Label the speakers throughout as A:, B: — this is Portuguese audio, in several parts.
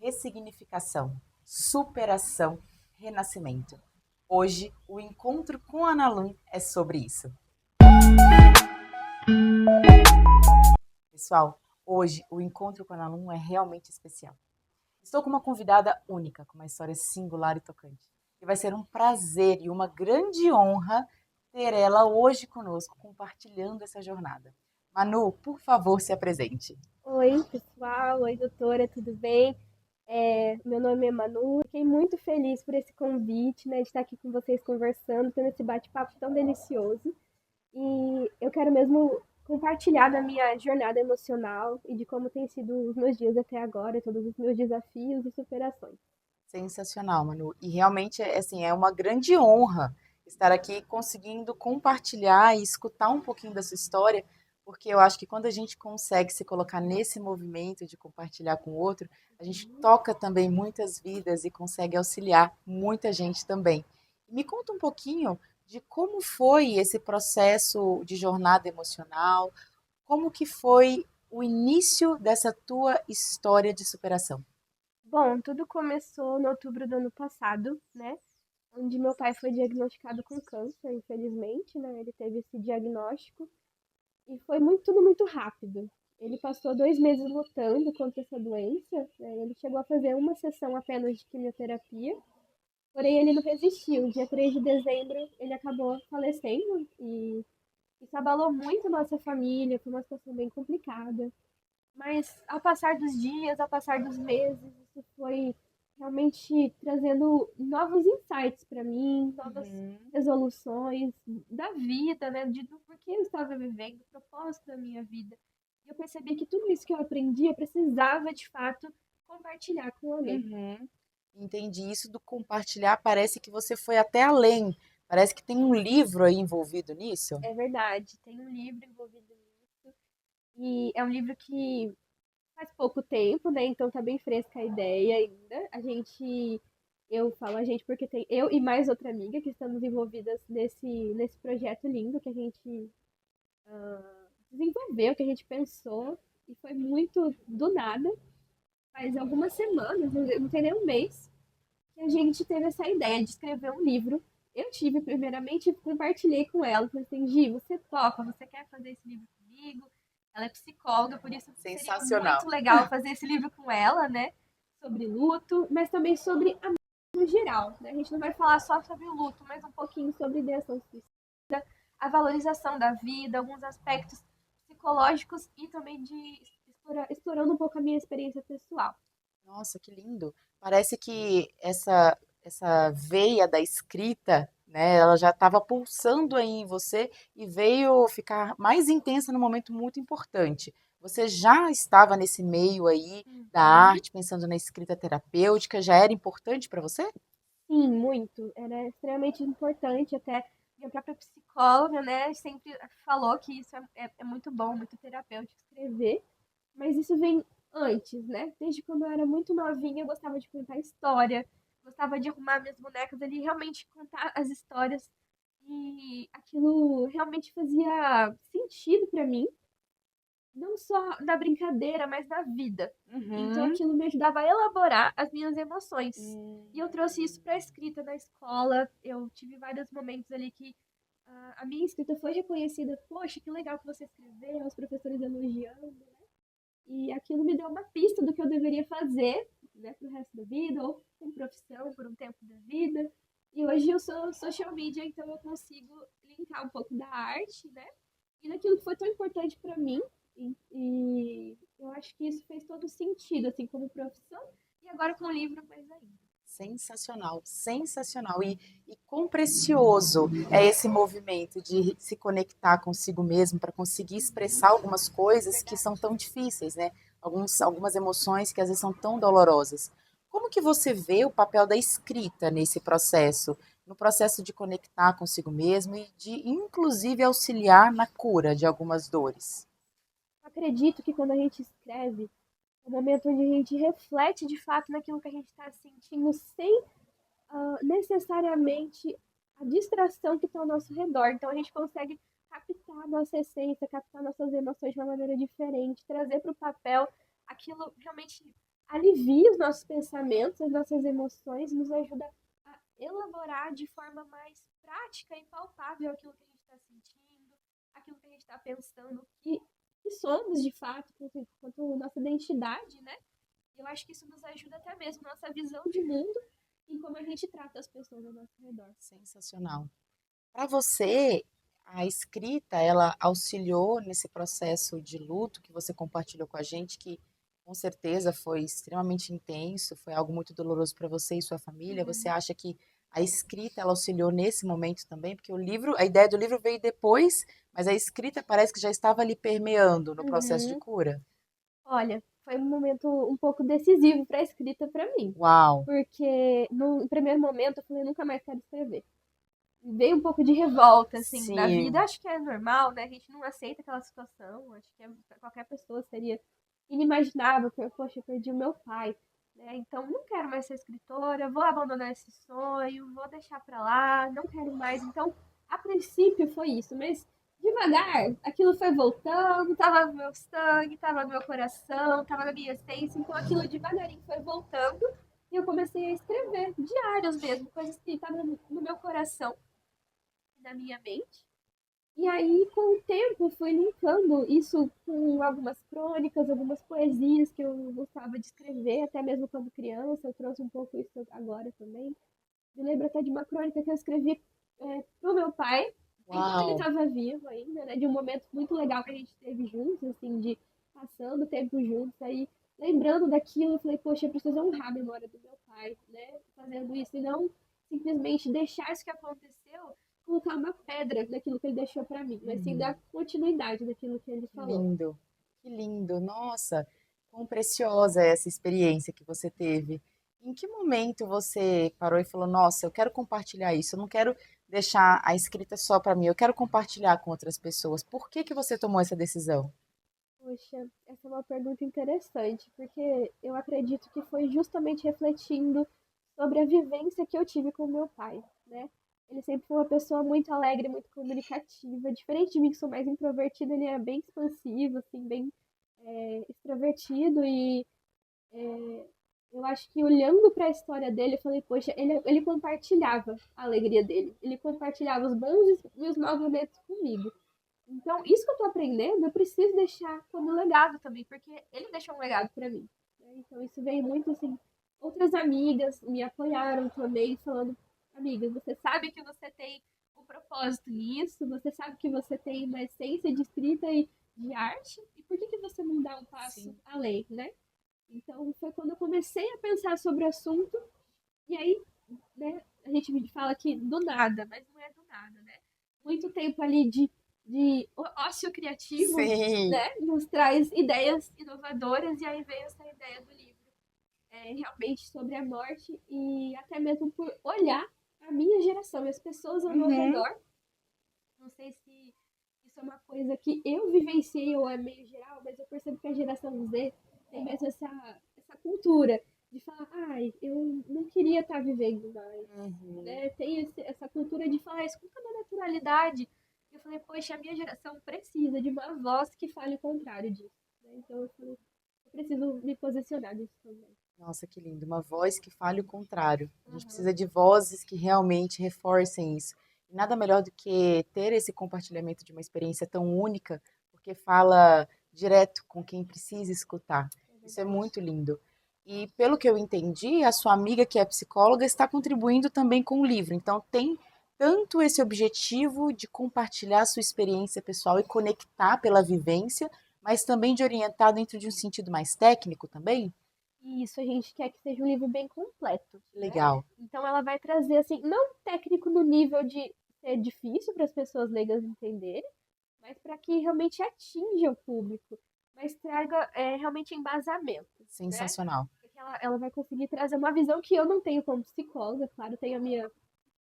A: ressignificação, superação, renascimento. Hoje, o encontro com a Analum é sobre isso. Pessoal, hoje o encontro com a Analum é realmente especial. Estou com uma convidada única, com uma história singular e tocante. E vai ser um prazer e uma grande honra ter ela hoje conosco, compartilhando essa jornada. Manu, por favor, se apresente.
B: Oi, pessoal. Oi, doutora, tudo bem? Meu nome é Manu. Fiquei muito feliz por esse convite, né, de estar aqui com vocês conversando, tendo esse bate-papo tão delicioso. E eu quero mesmo compartilhar da minha jornada emocional e de como tem sido os meus dias até agora, todos os meus desafios e superações.
A: Sensacional, Manu. E realmente assim, é uma grande honra estar aqui conseguindo compartilhar e escutar um pouquinho da sua história, porque eu acho que quando a gente consegue se colocar nesse movimento de compartilhar com o outro, a gente toca também muitas vidas e consegue auxiliar muita gente também. Me conta um pouquinho de como foi esse processo de jornada emocional, como que foi o início dessa tua história de superação.
B: Bom, tudo começou no outubro do ano passado, né? Onde meu pai foi diagnosticado com câncer, infelizmente, né? Ele teve esse diagnóstico. E foi tudo muito rápido. Ele passou 2 meses lutando contra essa doença, né? Ele chegou a fazer uma sessão apenas de quimioterapia, porém ele não resistiu. Dia 3 de dezembro ele acabou falecendo e isso abalou muito a nossa família, foi uma situação bem complicada. Mas ao passar dos dias, ao passar dos meses, isso foi realmente trazendo novos insights para mim, novas
A: Uhum.
B: resoluções da vida, né? Do porquê eu estava vivendo, o propósito da minha vida. E eu percebi que tudo isso que eu aprendi, eu precisava de fato compartilhar com alguém.
A: Uhum. Entendi. Isso do compartilhar parece que você foi até além. Parece que tem um livro aí envolvido nisso.
B: É verdade, tem um livro envolvido nisso, e é um livro que faz pouco tempo, né? Então tá bem fresca a ideia ainda. Eu falo a gente porque tem eu e mais outra amiga que estamos envolvidas nesse projeto lindo que a gente desenvolveu, que a gente pensou e foi muito do nada. Faz algumas semanas, não tem nem um mês, que a gente teve essa ideia de escrever um livro. Eu tive primeiramente e compartilhei com ela. Falei assim, Gi, você topa? Você quer fazer esse livro comigo? Ela é psicóloga, por isso seria muito
A: Sensacional.
B: legal fazer esse livro com ela, né? Sobre luto, mas também sobre a no geral, né? A gente não vai falar só sobre o luto, mas um pouquinho sobre ideação suicida, a valorização da vida, alguns aspectos psicológicos e também de explorando um pouco a minha experiência pessoal.
A: Nossa, que lindo. Parece que essa veia da escrita, né, ela já estava pulsando aí em você e veio ficar mais intensa num momento muito importante. Você já estava nesse meio aí da
B: Uhum.
A: arte, pensando na escrita terapêutica, já era importante para você?
B: Sim, muito. Era extremamente importante. Até minha própria psicóloga, né, sempre falou que isso é muito bom, muito terapêutico escrever. Mas isso vem antes, né? Desde quando eu era muito novinha, eu gostava de contar história, gostava de arrumar minhas bonecas ali, realmente contar as histórias. E aquilo realmente fazia sentido pra mim, não só da brincadeira, mas da vida. Então
A: Uhum.
B: aquilo me ajudava a elaborar as minhas emoções. E eu trouxe isso
A: Hum.
B: para a escrita na escola. Eu tive vários momentos ali que a minha escrita foi reconhecida. Poxa, que legal que você escreveu, os professores elogiando, né? E aquilo me deu uma pista do que eu deveria fazer, né, pro resto da vida, ou como profissão, por um tempo da vida. E hoje eu sou social media, então eu consigo linkar um pouco da arte, né? E daquilo que foi tão importante para mim. E eu acho que isso fez todo sentido, assim, como profissão. E agora com o livro, mais ainda.
A: Sensacional, sensacional. E quão precioso é esse movimento de se conectar consigo mesmo para conseguir expressar algumas coisas que são
B: Verdade.
A: tão difíceis, né? Algumas emoções que às vezes são tão dolorosas. Como que você vê o papel da escrita nesse processo? No processo de conectar consigo mesmo e de, inclusive, auxiliar na cura de algumas dores?
B: Acredito que quando a gente escreve, é o momento onde a gente reflete de fato naquilo que a gente está sentindo, sem necessariamente a distração que está ao nosso redor. Então a gente consegue captar a nossa essência, captar nossas emoções de uma maneira diferente, trazer para o papel aquilo realmente alivia os nossos pensamentos, as nossas emoções, nos ajuda a elaborar de forma mais prática e palpável aquilo que a gente está sentindo, aquilo que a gente está pensando, que somos de fato, quanto nossa identidade, né? Eu acho que isso nos ajuda até mesmo nossa visão de mundo e como a gente trata as pessoas ao nosso redor.
A: Sensacional. Para você, a escrita, ela auxiliou nesse processo de luto que você compartilhou com a gente, que com certeza foi extremamente intenso, foi algo muito doloroso para você e sua família. Você
B: Uhum.
A: acha que a escrita, ela auxiliou nesse momento também? Porque o livro, a ideia do livro veio depois, mas a escrita parece que já estava ali permeando no processo de
B: Uhum.
A: cura.
B: Olha, foi um momento um pouco decisivo para a escrita para mim,
A: Uau!
B: porque no primeiro momento eu falei, nunca mais quero escrever. Veio um pouco de revolta, assim, da vida.
A: Sim,
B: Acho que é normal, né? A gente não aceita aquela situação. Acho que pra qualquer pessoa seria inimaginável. Poxa, eu perdi o meu pai, né? Então, não quero mais ser escritora, vou abandonar esse sonho, vou deixar pra lá, não quero mais. Então, a princípio foi isso, mas devagar, aquilo foi voltando, tava no meu sangue, tava no meu coração, tava na minha essência. Então, aquilo devagarinho foi voltando. E eu comecei a escrever diários mesmo, coisas que estavam no meu coração na minha mente. E aí, com o tempo, fui linkando isso com algumas crônicas, algumas poesias que eu gostava de escrever, até mesmo quando criança. Eu trouxe um pouco isso agora também. Me lembro até de uma crônica que eu escrevi pro meu pai, enquanto ele
A: uau!
B: estava vivo ainda, né? De um momento muito legal que a gente teve juntos, assim, de passando tempo juntos. Aí, lembrando daquilo, eu falei, poxa, eu preciso honrar a memória do meu pai, né? Fazendo isso e não simplesmente deixar isso que aconteceu colocar uma pedra naquilo que ele deixou para mim, mas sim dar
A: Uhum.
B: continuidade naquilo que ele
A: Que
B: falou.
A: lindo, que lindo. Nossa, quão preciosa é essa experiência que você teve. Em que momento você parou e falou: Nossa, eu quero compartilhar isso, eu não quero deixar a escrita só para mim, eu quero compartilhar com outras pessoas. Por que que você tomou essa decisão?
B: Poxa, essa é uma pergunta interessante, porque eu acredito que foi justamente refletindo sobre a vivência que eu tive com meu pai, né? Ele sempre foi uma pessoa muito alegre, muito comunicativa, diferente de mim que sou mais introvertida, ele é bem expansivo, assim, bem extrovertido e eu acho que olhando para a história dele, eu falei, poxa, ele compartilhava a alegria dele, ele compartilhava os bons e os maus momentos comigo. Então, isso que eu tô aprendendo, eu preciso deixar como legado também, porque ele deixou um legado para mim, né? Então, isso veio muito assim. Outras amigas me apoiaram também, falando: amiga, você sabe que você tem um propósito nisso, você sabe que você tem uma essência de escrita e de arte, e por que que você não dá um passo
A: Sim.
B: além, né? Então, foi quando eu comecei a pensar sobre o assunto, e aí, né, a gente fala que do nada, mas não é do nada, né? Muito tempo ali de ócio criativo,
A: Sim.
B: né, nos traz ideias inovadoras, e aí veio essa ideia do livro, realmente sobre a morte, e até mesmo por olhar a minha geração e as pessoas ao meu
A: Uhum.
B: redor. Não sei se isso é uma coisa que eu vivenciei ou é meio geral, mas eu percebo que a geração Z tem mesmo essa cultura de falar, ai, eu não queria estar vivendo mais,
A: Uhum.
B: né? Tem essa cultura de falar isso com toda naturalidade. Eu falei, poxa, a minha geração precisa de uma voz que fale o contrário disso, né? Então eu falei, eu preciso me posicionar nisso também.
A: Nossa, que lindo. Uma voz que fale o contrário. A gente
B: Uhum.
A: precisa de vozes que realmente reforcem isso. E nada melhor do que ter esse compartilhamento de uma experiência tão única, porque fala direto com quem precisa escutar.
B: É
A: Isso é
B: verdade.
A: muito lindo. E pelo que eu entendi, a sua amiga que é psicóloga está contribuindo também com o livro. Então tem tanto esse objetivo de compartilhar a sua experiência pessoal e conectar pela vivência, mas também de orientar dentro de um sentido mais técnico também.
B: E isso a gente quer que seja um livro bem completo, né?
A: Legal.
B: Então ela vai trazer assim, não técnico no nível de ser difícil para as pessoas leigas entenderem, mas para que realmente atinja o público, mas traga realmente embasamento, né?
A: Sensacional.
B: Porque ela vai conseguir trazer uma visão que eu não tenho como psicóloga, claro, tenho a minha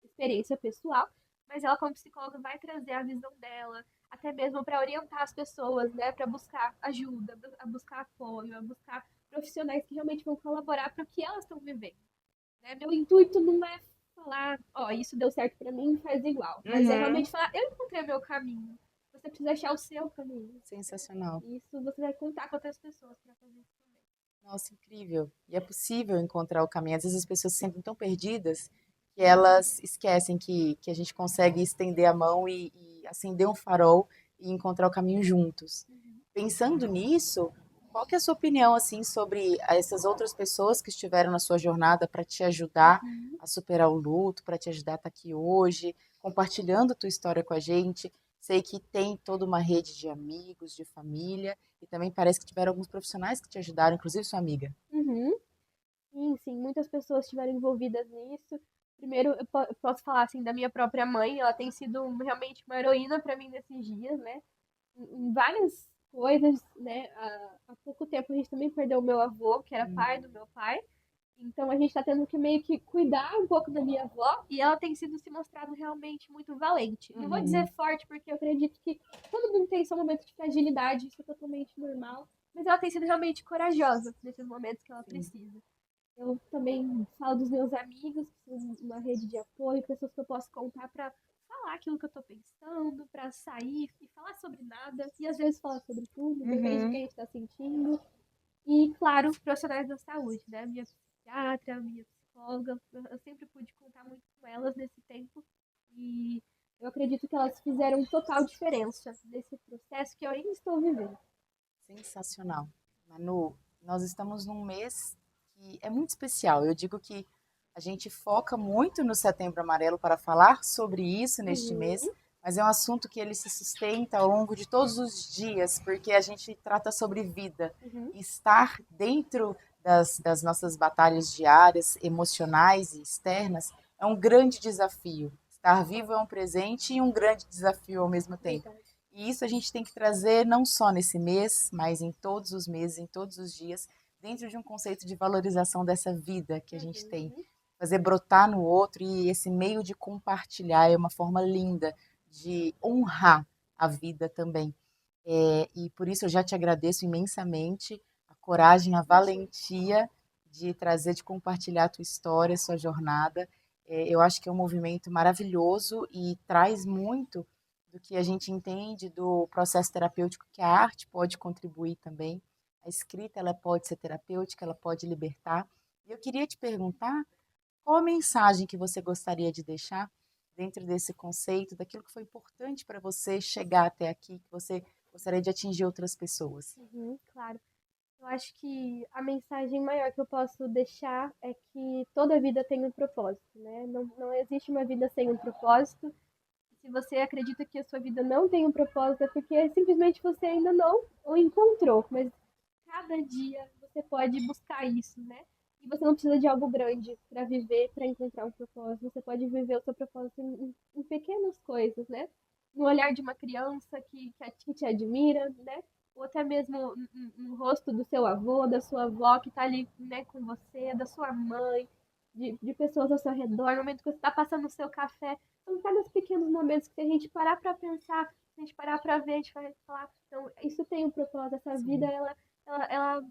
B: experiência pessoal, mas ela como psicóloga vai trazer a visão dela, até mesmo para orientar as pessoas, né, para buscar ajuda, a buscar apoio, a buscar profissionais que realmente vão colaborar para o que elas estão vivendo. Né? Meu intuito não é falar, ó, oh, isso deu certo para mim, faz igual, mas é
A: Uhum.
B: realmente falar, eu encontrei o meu caminho. Você precisa achar o seu caminho. Né?
A: Sensacional.
B: E isso você vai contar com outras pessoas para fazer isso também.
A: Nossa, incrível. E é possível encontrar o caminho. Às vezes as pessoas se sentem tão perdidas que elas esquecem que a gente consegue estender a mão e acender um farol e encontrar o caminho juntos.
B: Uhum.
A: Pensando nisso, qual que é a sua opinião assim sobre essas outras pessoas que estiveram na sua jornada para te ajudar
B: Uhum.
A: a superar o luto, para te ajudar a estar aqui hoje, compartilhando a tua história com a gente? Sei que tem toda uma rede de amigos, de família, e também parece que tiveram alguns profissionais que te ajudaram, inclusive sua amiga.
B: Uhum. Sim, sim, muitas pessoas estiveram envolvidas nisso. Primeiro, eu posso falar assim da minha própria mãe, ela tem sido realmente uma heroína para mim nesses dias, né? Em várias coisas, né? Há pouco tempo a gente também perdeu o meu avô, que era pai do
A: Hum.
B: meu pai. Então a gente está tendo que meio que cuidar um pouco da minha avó e ela tem sido se mostrado realmente muito valente. Não vou dizer
A: Uhum.
B: forte, porque eu acredito que todo mundo tem seu momento de fragilidade, isso é totalmente normal. Mas ela tem sido realmente corajosa nesses momentos que ela
A: Sim.
B: precisa. Eu também falo dos meus amigos, que são uma rede de apoio, pessoas que eu posso contar para falar aquilo que eu tô pensando, para sair e falar sobre nada, e às vezes falar sobre tudo, depende do que a
A: Uhum.
B: gente está sentindo. E, claro, profissionais da saúde, né? Minha psiquiatra, minha psicóloga, eu sempre pude contar muito com elas nesse tempo e eu acredito que elas fizeram total diferença nesse processo que eu ainda estou vivendo.
A: Sensacional. Manu, nós estamos num mês que é muito especial. Eu digo que a gente foca muito no Setembro Amarelo para falar sobre isso neste mês,
B: Uhum,
A: mas é um assunto que ele se sustenta ao longo de todos os dias, porque a gente trata sobre vida.
B: uhum,
A: E estar dentro das nossas batalhas diárias, emocionais e externas, é um grande desafio. Estar vivo é um presente e um grande desafio ao mesmo tempo.
B: verdade.
A: E isso a gente tem que trazer não só nesse mês, mas em todos os meses, em todos os dias, dentro de um conceito de valorização dessa vida que a gente tem.
B: Uhum,
A: Fazer brotar no outro e esse meio de compartilhar é uma forma linda de honrar a vida também. E por isso eu já te agradeço imensamente a coragem, a
B: imagina.
A: valentia de trazer, de compartilhar a tua história, a sua jornada. Eu acho que é um movimento maravilhoso e traz muito do que a gente entende do processo terapêutico que a arte pode contribuir também. A escrita ela pode ser terapêutica, ela pode libertar. E eu queria te perguntar qual a mensagem que você gostaria de deixar dentro desse conceito, daquilo que foi importante para você chegar até aqui, que você gostaria de atingir outras pessoas.
B: Uhum, claro. Eu acho que a mensagem maior que eu posso deixar é que toda vida tem um propósito, né? Não existe uma vida sem um propósito. Se você acredita que a sua vida não tem um propósito, é porque simplesmente você ainda não o encontrou. Mas cada dia você pode buscar isso, né? E você não precisa de algo grande para viver, para encontrar um propósito. Você pode viver o seu propósito em pequenas coisas, né? No olhar de uma criança que te admira, né? Ou até mesmo no rosto do seu avô, da sua avó que está ali, né, com você, da sua mãe, de pessoas ao seu redor, no momento que você está passando o seu café. São cada pequenos momentos que se a gente parar para pensar, se a gente parar para ver, a gente vai falar, então, isso tem um propósito, essa vida,
A: Sim,
B: ela, ela,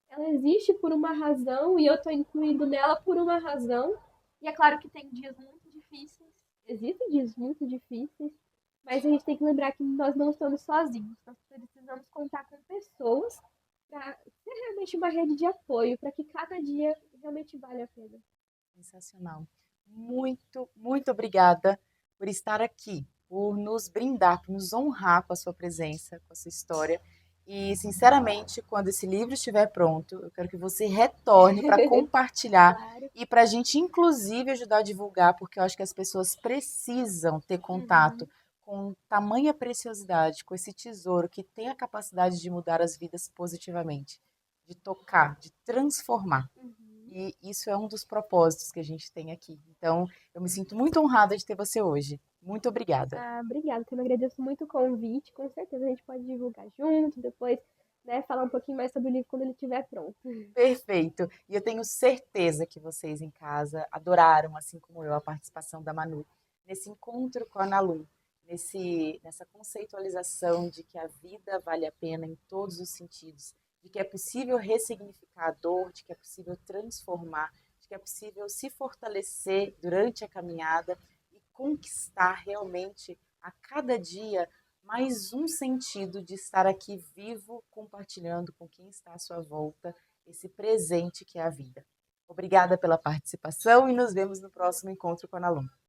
B: ela existe por uma razão e eu estou incluindo nela por uma razão. E é claro que tem dias muito difíceis, existem dias muito difíceis, mas a gente tem que lembrar que nós não estamos sozinhos. Nós precisamos contar com pessoas para ser realmente uma rede de apoio, para que cada dia realmente vale a pena.
A: sensacional. Muito, muito obrigada por estar aqui, por nos brindar, por nos honrar com a sua presença, com a sua história. E, sinceramente, quando esse livro estiver pronto, eu quero que você retorne para compartilhar
B: Claro.
A: e para a gente, inclusive, ajudar a divulgar, porque eu acho que as pessoas precisam ter contato
B: Uhum,
A: com tamanha preciosidade, com esse tesouro que tem a capacidade de mudar as vidas positivamente, de tocar, de transformar.
B: uhum.
A: E isso é um dos propósitos que a gente tem aqui. Então, eu me sinto muito honrada de ter você hoje. Muito obrigada.
B: Ah, obrigada, eu agradeço muito o convite. Com certeza a gente pode divulgar junto, depois, né, falar um pouquinho mais sobre o livro quando ele estiver pronto.
A: Perfeito. E eu tenho certeza que vocês em casa adoraram, assim como eu, a participação da Manu nesse encontro com a Nalu, nessa conceitualização de que a vida vale a pena em todos os sentidos, de que é possível ressignificar a dor, de que é possível transformar, de que é possível se fortalecer durante a caminhada e conquistar realmente a cada dia mais um sentido de estar aqui vivo, compartilhando com quem está à sua volta esse presente que é a vida. Obrigada pela participação e nos vemos no próximo encontro com a Ana Lu.